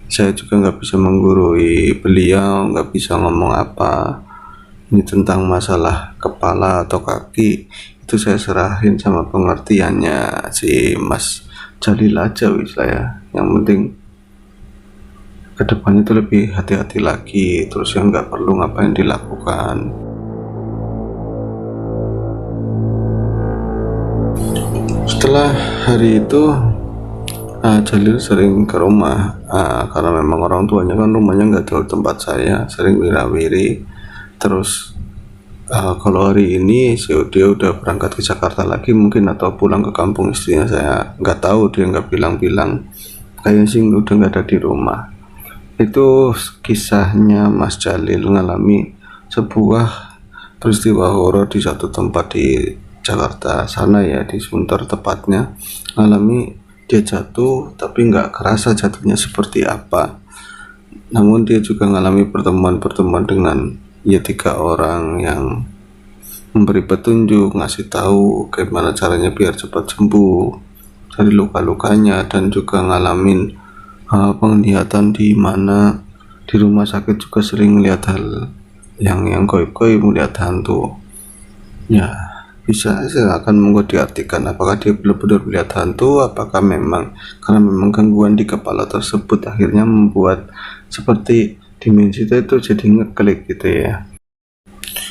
saya juga nggak bisa menggurui beliau, nggak bisa ngomong apa ini tentang masalah kepala atau kaki, itu saya serahin sama pengertiannya si Mas Jalil aja wis lah ya. Yang penting kedepannya itu lebih hati-hati lagi, terus yang nggak perlu ngapain dilakukan. Setelah hari itu Jalil sering ke rumah karena memang orang tuanya kan rumahnya nggak jauh tempat saya, sering wirawiri. Terus kalau hari ini dia udah berangkat ke Jakarta lagi mungkin, atau pulang ke kampung istrinya, saya nggak tahu, dia nggak bilang-bilang, kayaknya sih udah nggak ada di rumah. Itu kisahnya Mas Jalil ngalami sebuah peristiwa horor di satu tempat di Jakarta sana ya, di Sunter tepatnya. Ngalami dia jatuh tapi nggak kerasa jatuhnya seperti apa. Namun dia juga ngalami pertemuan-pertemuan dengan ya 3 orang yang memberi petunjuk, ngasih tahu gimana caranya biar cepat sembuh dari luka-lukanya, dan juga ngalamin penglihatan di mana di rumah sakit juga sering melihat hal yang goib-goib, melihat hantu. Ya bisa silakan monggo diartikan apakah dia benar-benar melihat hantu, apakah memang karena memang gangguan di kepala tersebut akhirnya membuat seperti dimensi itu jadi ngeklik gitu ya.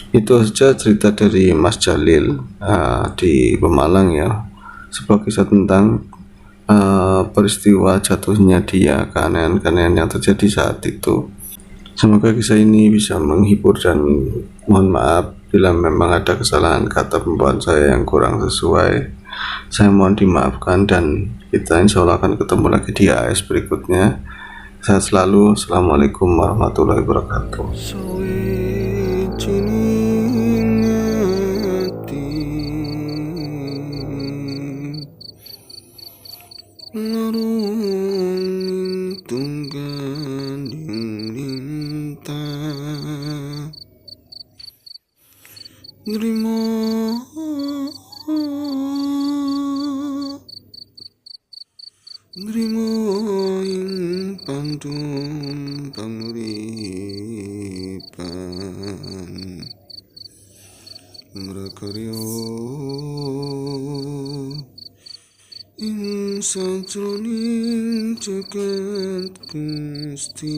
Itu saja cerita dari Mas Jalil di Pemalang ya, sebuah kisah tentang peristiwa jatuhnya dia, keanehan-keanehan yang terjadi saat itu. Semoga kisah ini bisa menghibur, dan mohon maaf bila memang ada kesalahan kata pembawaan saya yang kurang sesuai. Saya mohon dimaafkan, dan kita insya Allah akan ketemu lagi di AS berikutnya. Sehat selalu. Assalamualaikum warahmatullahi wabarakatuh. Nrimo ing pandum panguripan mrakarya ing sajroning jagat Gusti.